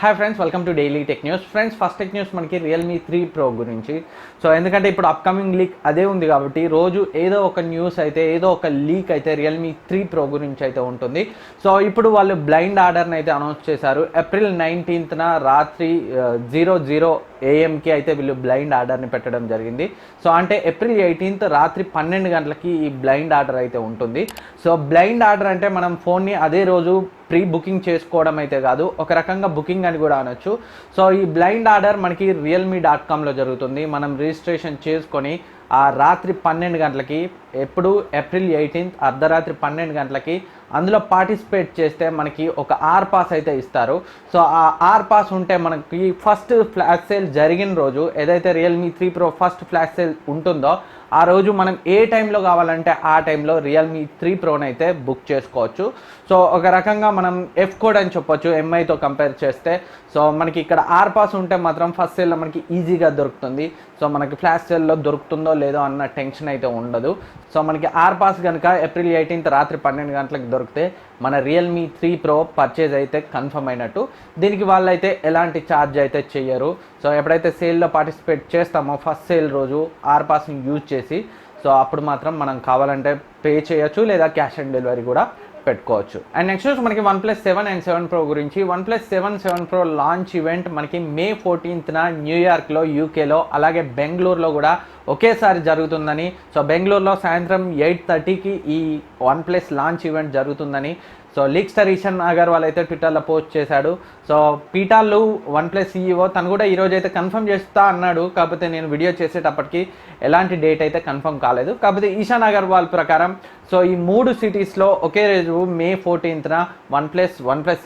Hi friends, welcome to daily tech news. Friends, first tech news మనకి Realme 3 Pro గురించి. So ఎందుకంటే ఇప్పుడు upcoming leak అదే ఉంది కాబట్టి రోజు ఏదో ఒక న్యూస్ అయితే ఏదో ఒక లీక్ అయితే రియల్మీ 3 Pro గురించి అయితే ఉంటుంది. సో ఇప్పుడు వాళ్ళు బ్లైండ్ ఆర్డర్ని అయితే అనౌన్స్ చేశారు. ఏప్రిల్ 19th రాత్రి 00 AM అయితే వీళ్ళు బ్లైండ్ ఆర్డర్ని పెట్టడం జరిగింది. సో అంటే ఏప్రిల్ 18th రాత్రి 12 గంటలకి ఈ బ్లైండ్ ఆర్డర్ అయితే ఉంటుంది. సో బ్లైండ్ ఆర్డర్ అంటే మనం ఫోన్ని అదే రోజు ప్రీ బుకింగ్ చేసుకోవడం అయితే కాదు, ఒక రకంగా బుకింగ్ అని కూడా అనొచ్చు. సో ఈ బ్లైండ్ ఆర్డర్ మనకి realme.comలో జరుగుతుంది. మనం రిజిస్ట్రేషన్ చేసుకొని ఆ రాత్రి 12 గంటలకి, ఎప్పుడు ఏప్రిల్ 18th అర్ధరాత్రి 12 గంటలకి అందులో పార్టిసిపేట్ చేస్తే మనకి ఒక ఆర్ పాస్ అయితే ఇస్తారు. సో ఆ ఆర్ పాస్ ఉంటే మనకి ఫస్ట్ ఫ్లాష్ సేల్ జరిగిన రోజు ఏదైతే Realme 3 Pro first flash sale ఉంటుందో ఆ రోజు మనం ఏ టైంలో కావాలంటే ఆ టైంలో రియల్మీ 3 Proని అయితే బుక్ చేసుకోవచ్చు. సో ఒక రకంగా మనం ఎఫ్ కోడ్ అని చెప్పొచ్చు ఎంఐతో కంపేర్ చేస్తే. సో మనకి ఇక్కడ ఆర్ పాస్ ఉంటే మాత్రం ఫస్ట్ సేల్లో మనకి ఈజీగా దొరుకుతుంది. సో మనకి ఫ్లాష్ సేల్లో దొరుకుతుందో లేదో అన్న టెన్షన్ అయితే ఉండదు. సో మనకి ఆర్ పాస్ కనుక ఏప్రిల్ 18th రాత్రి 12 గంటలకు దొరికితే మన రియల్మీ 3 Pro పర్చేజ్ అయితే కన్ఫర్మ్ అయినట్టు. దీనికి వాళ్ళైతే ఎలాంటి ఛార్జ్ అయితే చెయ్యరు. సో ఎప్పుడైతే సేల్లో పార్టిసిపేట్ చేస్తామో ఫస్ట్ సేల్ రోజు ఆర్ పాస్ని యూజ్ చేసి, సో అప్పుడు మాత్రం మనం కావాలంటే పే చేయొచ్చు లేదా క్యాష్ ఆన్ డెలివరీ కూడా పెట్టుకోవచ్చు. అండ్ నెక్స్ట్ వచ్చి మనకి OnePlus 7 అండ్ 7 Pro గురించి. OnePlus 7 Pro లాంచ్ ఈవెంట్ మనకి మే 14th న్యూయార్క్లో, యూకేలో, అలాగే బెంగళూరులో కూడా ఒకేసారి జరుగుతుందని. సో బెంగళూరులో సాయంత్రం 8:30కి ఈ OnePlus లాంచ్ ఈవెంట్ జరుగుతుందని so leak star Ishan Agarwal అయితే ట్విట్టర్లో పోస్ట్ చేశాడు. సో పీటాలు OnePlus CEO తను కూడా ఈరోజు అయితే కన్ఫర్మ్ చేస్తా అన్నాడు. కాకపోతే నేను వీడియో చేసేటప్పటికి ఎలాంటి డేట్ అయితే కన్ఫర్మ్ కాలేదు. కాకపోతే ఈశాన్ అగర్వాల్ ప్రకారం సో ఈ 3 సిటీస్లో ఒకే రోజు మే 14th OnePlus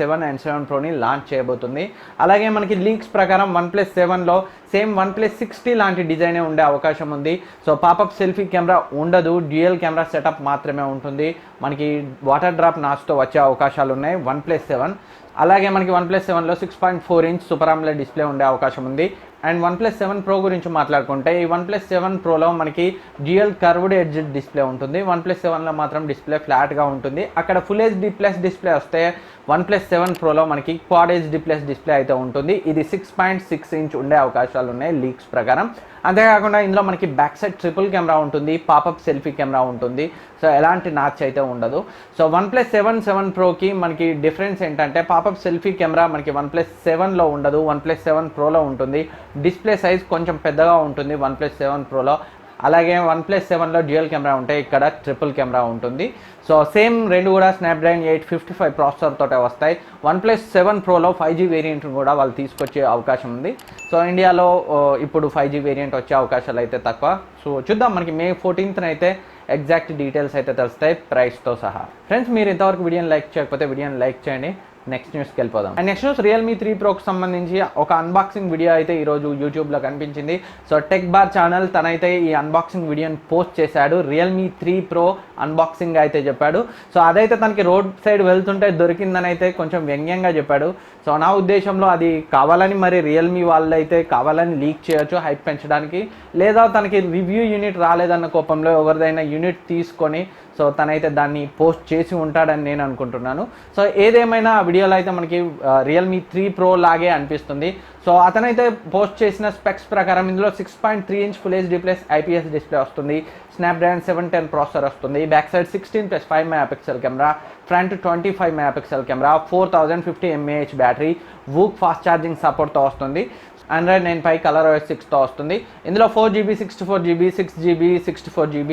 7 అండ్ 7 Proని లాంచ్ చేయబోతుంది. అలాగే మనకి లీక్స్ ప్రకారం OnePlus 7లో సేమ్ OnePlus 60 లాంటి డిజైనే ఉండే అవకాశం ఉంది. సో పాపప్ సెల్ఫీ కెమెరా ఉండదు, డ్యూయల్ కెమెరా సెటప్ మాత్రమే ఉంటుంది. మనకి వాటర్ డ్రాప్ నాచ్తో వచ్చే అవకాశాలు ఉన్నాయి OnePlus 7. అలాగే మనకి OnePlus 7లో 6.4 inch super AMOLED display ఉండే అవకాశం ఉంది. అండ్ OnePlus 7 Pro గురించి మాట్లాడుకుంటే ఈ OnePlus 7 Proలో మనకి డ్యూయల్ కర్వ్డ్ ఎడ్జ్ డిస్ప్లే ఉంటుంది. OnePlus 7లో మాత్రం డిస్ప్లే ఫ్లాట్గా ఉంటుంది. అక్కడ ఫుల్ HD ప్లస్ డిస్ప్లే వస్తే OnePlus 7 Proలో మనకి క్వాడ్ HD ప్లస్ డిస్ప్లే అయితే ఉంటుంది. ఇది 6.6 inch ఉండే అవకాశాలు ఉన్నాయి లీక్స్ ప్రకారం. అంతేకాకుండా ఇందులో మనకి బ్యాక్ సైడ్ ట్రిపుల్ కెమెరా ఉంటుంది, పాపప్ సెల్ఫీ కెమెరా ఉంటుంది. సో ఎలాంటి నాచ్ అయితే ఉండదు. సో OnePlus 7 Proకి మనకి డిఫరెన్స్ ఏంటంటే పాపప్ సెల్ఫీ కెమెరా మనకి OnePlus 7లో ఉండదు, OnePlus 7 Proలో ఉంటుంది. డిస్ప్లే సైజ్ కొంచెం పెద్దగా ఉంటుంది OnePlus 7 Proలో. అలాగే OnePlus 7లో డ్యూయల్ కెమెరా ఉంటే ఇక్కడ ట్రిపుల్ కెమెరా ఉంటుంది. సో సేమ్ రెండు కూడా స్నాప్డ్రాగన్ 855 ప్రాసెసర్ తోటే వస్తాయి. OnePlus 7 Proలో 5G వేరియంట్ కూడా వాళ్ళు తీసుకొచ్చే అవకాశం ఉంది. సో ఇండియాలో ఇప్పుడు 5G వేరియంట్ వచ్చే అవకాశాలు అయితే తక్కువ. సో చూద్దాం, మనకి మే 14th అయితే ఎగ్జాక్ట్ డీటెయిల్స్ అయితే తెలుస్తాయి ప్రైస్తో సహా. ఫ్రెండ్స్, మీరు ఇంతవరకు వీడియోని లైక్ చేయకపోతే వీడియోని లైక్ చేయండి. నెక్స్ట్ న్యూస్కి వెళ్ళిపోదాం. అండ్ నెక్స్ట్ న్యూస్ రియల్మీ 3 Proకి సంబంధించి ఒక అన్బాక్సింగ్ వీడియో అయితే ఈరోజు యూట్యూబ్లో కనిపించింది. సో టెక్ బార్ ఛానల్ తనైతే ఈ అన్బాక్సింగ్ వీడియోని పోస్ట్ చేశాడు. రియల్మీ 3 Pro అన్బాక్సింగ్ అయితే చెప్పాడు. సో అదైతే తనకి రోడ్ సైడ్ వెళ్తుంటే దొరికిందని అయితే కొంచెం వ్యంగ్యంగా చెప్పాడు. సో నా ఉద్దేశంలో అది కావాలని మరి రియల్మీ వాళ్ళు అయితే కావాలని లీక్ చేయొచ్చు హైప్ పెంచడానికి, లేదా తనకి రివ్యూ యూనిట్ రాలేదన్న కోపంలో ఎవరిదైనా యూనిట్ తీసుకొని సో తనైతే దాన్ని పోస్ట్ చేసి ఉంటాడని నేను అనుకుంటున్నాను. సో ఏదేమైనా ఆ వీడియోలో అయితే మనకి రియల్మీ 3 Pro లాగే అనిపిస్తుంది. సో అతనైతే పోస్ట్ చేసిన స్పెక్స్ ప్రకారం ఇందులో 6.3 inch full HD plus IPS display వస్తుంది, స్నాప్డ్రాగన్ 710 ప్రాసెసర్ వస్తుంది, back side 16+5 MP camera, front 25 MP camera, 4050 mAh battery, VOOC fast charging సపోర్ట్తో వస్తుంది. Android 9 Pie ColorOS 6తో వస్తుంది. ఇందులో 4GB 64GB 6GB 64GB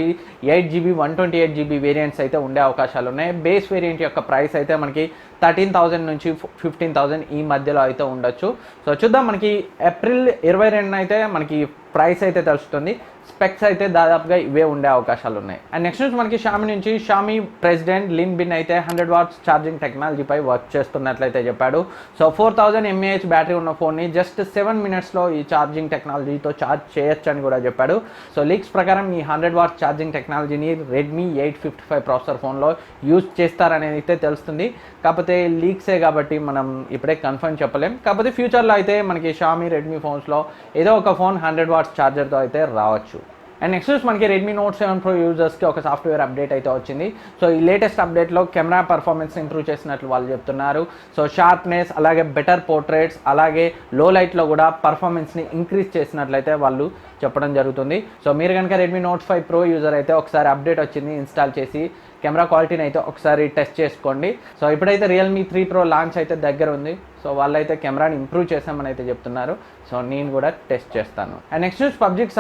8GB 128GB variants అయితే ఉండే అవకాశాలు ఉన్నాయి. బేస్ వేరియంట్ యొక్క ప్రైస్ అయితే మనకి 13,000 నుంచి 15,000 ఈ మధ్యలో అయితే ఉండొచ్చు. సో చూద్దాం, మనకి ఏప్రిల్ 22 అయితే మనకి ప్రైస్ అయితే తెలుస్తుంది. స్పెక్స్ అయితే దాదాపుగా ఇవే ఉండే అవకాశాలు ఉన్నాయి. అండ్ నెక్స్ట్ నుంచి మనకి షామీ నుంచి షామీ ప్రెసిడెంట్ లిన్ బిన్ అయితే 100 watts ఛార్జింగ్ టెక్నాలజీపై వర్క్ చేస్తున్నట్లయితే చెప్పాడు. సో 4000 mAh బ్యాటరీ ఉన్న ఫోన్ని జస్ట్ 7 minutesలో ఈ ఛార్జింగ్ టెక్నాలజీతో ఛార్జ్ చేయొచ్చు అని కూడా చెప్పాడు. సో లీక్స్ ప్రకారం ఈ 100 watts ఛార్జింగ్ టెక్నాలజీని రెడ్మీ 855 ప్రాసెసర్ ఫోన్లో యూజ్ చేస్తారనేది అయితే తెలుస్తుంది. కాకపోతే లీక్సే కాబట్టి మనం ఇప్పుడే కన్ఫర్మ్ చెప్పలేం. కాకపోతే ఫ్యూచర్లో అయితే మనకి షామీ రెడ్మీ ఫోన్స్లో ఏదో ఒక ఫోన్ 100 watts ఛార్జర్తో అయితే రావచ్చు. అండ్ నెక్స్ట్ చూసి మనకి రెడ్మీ నోట్ 7 Pro యూజర్స్కి ఒక సాఫ్ట్వేర్ అప్డేట్ అయితే వచ్చింది. సో ఈ లేటెస్ట్ అప్డేట్లో కెమెరా పర్ఫార్మెన్స్ని ఇంప్రూవ్ చేసినట్లు వాళ్ళు చెప్తున్నారు. సో షార్ప్నెస్ అలాగే బెటర్ పోర్ట్రేట్స్ అలాగే లో లైట్లో కూడా పర్ఫార్మెన్స్ని ఇంక్రీజ్ చేసినట్లయితే వాళ్ళు చెప్పడం జరుగుతుంది. సో మీరు కనుక రెడ్మీ నోట్ 5 Pro యూజర్ అయితే ఒకసారి అప్డేట్ వచ్చింది ఇన్స్టాల్ చేసి కెమెరా క్వాలిటీని అయితే ఒకసారి టెస్ట్ చేసుకోండి. సో ఇప్పుడైతే రియల్మీ 3 Pro లాంచ్ అయితే దగ్గర ఉంది. సో వాళ్ళైతే కెమెరాని ఇంప్రూవ్ చేసామని అయితే చెప్తున్నారు. సో నేను కూడా టెస్ట్ చేస్తాను. అండ్ నెక్స్ట్ న్యూస్ పబ్జికి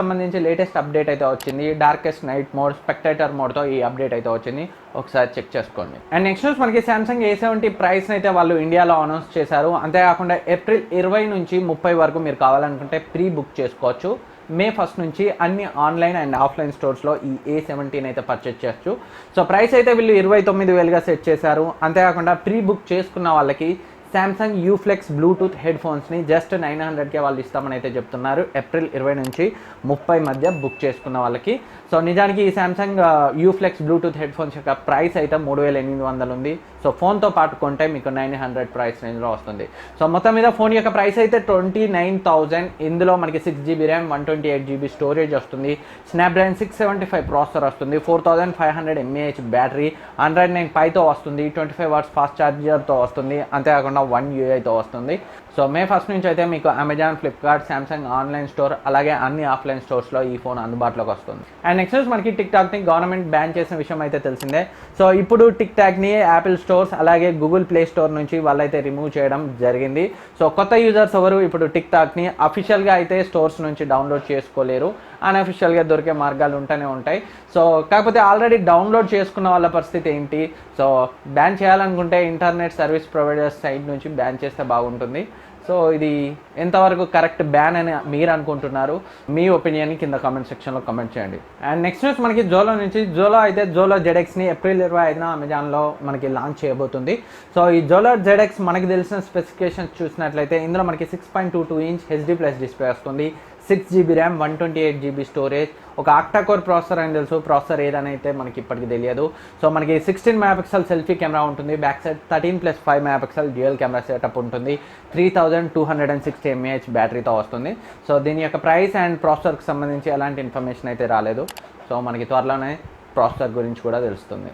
సంబంధించి లేటెస్ట్ అప్డేట్ అయితే వచ్చింది. డార్కెస్ట్ నైట్ మోడ్ స్పెక్టేటర్ మోడ్తో ఈ అప్డేట్ అయితే వచ్చింది. ఒకసారి చెక్ చేసుకోండి. అండ్ నెక్స్ట్ న్యూస్ మనకి సామ్సంగ్ A70 ప్రైస్ని అయితే వాళ్ళు ఇండియాలో అనౌన్స్ చేశారు. అంతేకాకుండా ఏప్రిల్ 20 నుంచి 30 వరకు మీరు కావాలనుకుంటే ప్రీ బుక్ చేసుకోవచ్చు. మే 1 నుంచి అన్ని ఆన్లైన్ అండ్ ఆఫ్లైన్ స్టోర్స్లో ఈ A70 అయితే పర్చేజ్ చేయొచ్చు. సో ప్రైస్ అయితే వీళ్ళు 29,000గా సెట్ చేశారు. అంతేకాకుండా ప్రీ బుక్ చేసుకున్న వాళ్ళకి సామ్సంగ్ యూఫ్లెక్స్ బ్లూటూత్ హెడ్ ఫోన్స్ని జస్ట్ 900కే వాళ్ళు ఇస్తామని అయితే చెప్తున్నారు. ఏప్రిల్ 20 నుంచి 30 మధ్య బుక్ చేసుకున్న వాళ్ళకి. సో నిజానికి ఈ Samsung U Flex Bluetooth head phones యొక్క ప్రైస్ అయితే 3,800 ఉంది. సో ఫోన్తో పాటు కొంటే మీకు 900 ప్రైస్ రేంజ్లో వస్తుంది. సో మొత్తం మీద ఫోన్ యొక్క ప్రైస్ అయితే 29,000. ఇందులో మనకి 6GB ర్యామ్ 128GB స్టోరేజ్ వస్తుంది. స్నాప్డ్రాగన్ 675 ప్రాసెసర్ వస్తుంది. 4500 mAh బ్యాటరీ, Android 9 Pieతో వస్తుంది. 25 watts ఫాస్ట్ ఛార్జర్తో వస్తుంది. అంతేకాకుండా 1 UIతో వస్తుంది. సో మే 1 నుంచి అయితే మీకు Amazon, Flipkart, Samsung online store అలాగే అన్ని ఆఫ్లైన్ స్టోర్స్లో ఈ ఫోన్ అందుబాటులోకి వస్తుంది. అండ్ నెక్స్ట్ మనకి టిక్టాక్ని గవర్నమెంట్ బ్యాన్ చేసిన విషయం అయితే తెలిసిందే. సో ఇప్పుడు టిక్టాక్ని యాపిల్ స్టోర్స్ అలాగే గూగుల్ ప్లే స్టోర్ నుంచి వాళ్ళైతే రిమూవ్ చేయడం జరిగింది. సో కొత్త యూజర్స్ ఎవరు ఇప్పుడు టిక్టాక్ని అఫీషియల్గా అయితే స్టోర్స్ నుంచి డౌన్లోడ్ చేసుకోలేరు. అన్అఫీషియల్గా దొరికే మార్గాలు ఉంటూనే ఉంటాయి. సో కాకపోతే ఆల్రెడీ డౌన్లోడ్ చేసుకున్న వాళ్ళ పరిస్థితి ఏంటి? సో బ్యాన్ చేయాలనుకుంటే ఇంటర్నెట్ సర్వీస్ ప్రొవైడర్స్ సైడ్ నుంచి బ్యాన్ చేస్తే బాగుంటుంది. సో ఇది ఎంతవరకు కరెక్ట్ బ్యాన్ అని మీరు అనుకుంటున్నారు? మీ ఒపీనియన్ కింద కామెంట్ సెక్షన్లో కామెంట్ చేయండి. అండ్ నెక్స్ట్ న్యూస్ మనకి జోలో నుంచి జోలో ZXని ఏప్రిల్ 25న అమెజాన్లో మనకి లాంచ్ చేయబోతుంది. సో ఈ జోలో ZX మనకి తెలిసిన స్పెసిఫికేషన్స్ చూసినట్లయితే ఇందులో మనకి 6.22 ఇంచ్ HD+ డిస్ప్లే వస్తుంది. 6GB ర్యామ్ 128GB స్టోరేజ్, ఒక ఆక్టాకోర్ ప్రాసెసర్ అని తెలుసు. ప్రాసెసర్ ఏదని అయితే మనకి ఇప్పటికి తెలియదు. సో మనకి 16 మెగాపిక్సెల్ సెల్ఫీ కెమెరా ఉంటుంది. Back side 13+5 megapixel dual camera setup ఉంటుంది. 3260 mAh బ్యాటరీతో వస్తుంది. సో దీని యొక్క ప్రైస్ అండ్ ప్రాసెసర్కి సంబంధించి ఎలాంటి ఇన్ఫర్మేషన్ అయితే రాలేదు. సో మనకి త్వరలోనే ప్రాసెసర్ గురించి కూడా తెలుస్తుంది.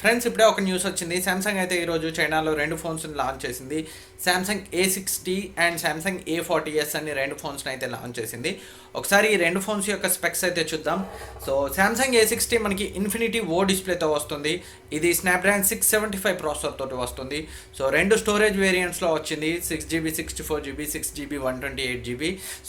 ఫ్రెండ్స్, ఇప్పుడే ఒక న్యూస్ వచ్చింది. సామ్సంగ్ అయితే ఈరోజు చైనాలో 2 ఫోన్స్ని లాంచ్ చేసింది. Samsung A60 and Samsung A40s అని 2 ఫోన్స్ని అయితే లాంచ్ చేసింది. ఒకసారి ఈ 2 ఫోన్స్ యొక్క స్పెక్స్ అయితే చూద్దాం. సో సామ్సంగ్ A60 మనకి ఇన్ఫినిటీ ఓ డిస్ప్లేతో వస్తుంది. ఇది స్నాప్డ్రాగన్ 675 ప్రాసెసర్ తోటి వస్తుంది. సో 2 స్టోరేజ్ వేరియంట్స్లో వచ్చింది. 6GB 64GB 6GB 128GB.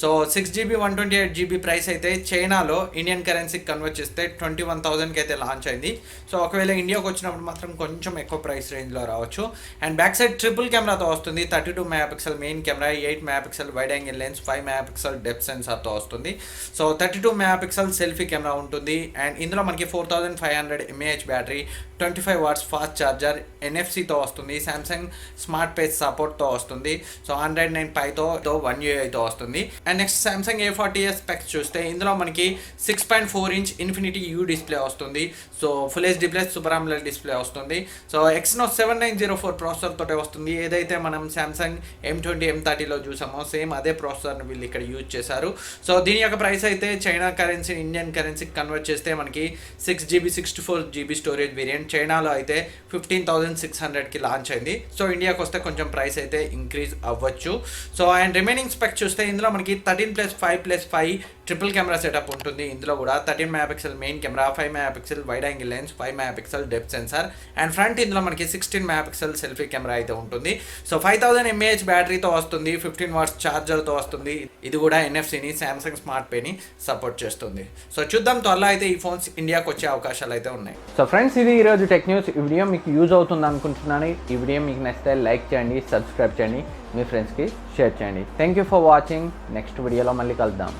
So 6GB 128GB price అయితే చైనాలో ఇండియన్ కరెన్సీకి కన్వర్ట్ చేస్తే 21,000కి అయితే లాంచ్ అయింది. సో ఒకవేళ ఇండియాకి వచ్చినప్పుడు మాత్రం కొంచెం ఎక్కువ ప్రైస్ రేంజ్లో రావచ్చు. అండ్ బ్యాక్ సైడ్ ట్రిపుల్ కెమెరాతో వస్తుంది. 32 megapixel main camera, 8 megapixel wide angle lens, 5 megapixel depth సెన్సార్తో వస్తుంది. సో 32 మెగాపిక్సెల్ సెల్ఫీ కెమెరా ఉంటుంది. అండ్ ఇందులో మనకి 4500 mAh battery, 25 watts fast charger, NFC-తో వస్తుంది. సామ్సంగ్ స్మార్ట్ పేజ్ సపోర్ట్తో వస్తుంది. సో Android 9 Pieతో 1 UIతో వస్తుంది. And next Samsung A40s specs చూస్తే ఇందులో మనకి 6.4 ఇంచ్ ఇన్ఫినిటీ యూ డిస్ప్లే వస్తుంది. So full HD+ super AMOLED display వస్తుంది. సో Exynos 7904 ప్రాసెసర్ తోటే వస్తుంది. ఏదైతే మనం సామ్సంగ్ M20 M30లో చూసామో సేమ్ అదే ప్రాసెసర్ని వీళ్ళు ఇక్కడ యూజ్ చేశారు. సో దీని యొక్క ప్రైస్ అయితే చైనా కరెన్సీ ఇండియన్ కరెన్సీకి కన్వర్ట్ చేస్తే మనకి 6GB 64GB స్టోరేజ్ వేరియంట్ చైనాలో అయితే 15,600కి లాంచ్ అయింది. సో ఇండియాకి వస్తే కొంచెం ప్రైస్ అయితే ఇంక్రీజ్ అవ్వచ్చు. సో అండ్ రిమైనింగ్ స్పెక్ చూస్తే ఇందులో మనకి 13+5+5 ట్రిపుల్ కెమెరా సెటప్ ఉంటుంది. ఇందులో కూడా 13 megapixel main camera, 5 megapixel wide angle lens, 5 megapixel depth censor and front ఇందులో మనకి 16 మెగాపిక్సెల్ సెల్ఫీ కెమెరా అయితే ఉంటుంది. సో 5000 mAh బ్యాటరీతో వస్తుంది. 15 watts ఛార్జర్తో వస్తుంది. ఇది కూడా NFC-ని సామ్సంగ్ స్మార్ట్ పేని సపోర్ట్ చేస్తుంది. సో చూద్దాం, త్వరలో అయితే ఈ ఫోన్స్ ఇండియాకి వచ్చే అవకాశాలు అయితే ఉన్నాయి. సో ఫ్రెండ్స్, ఇది ఈరోజు టెక్ న్యూస్. ఈ వీడియో మీకు యూజ్ అవుతుంది అనుకుంటున్నాను. ఈ వీడియో మీకు నచ్చితే లైక్ చేయండి, సబ్స్క్రైబ్ చేయండి, మీ ఫ్రెండ్స్కి షేర్ చేయండి. Thank you for watching. Next వీడియోలో మళ్ళీ కలుద్దాం.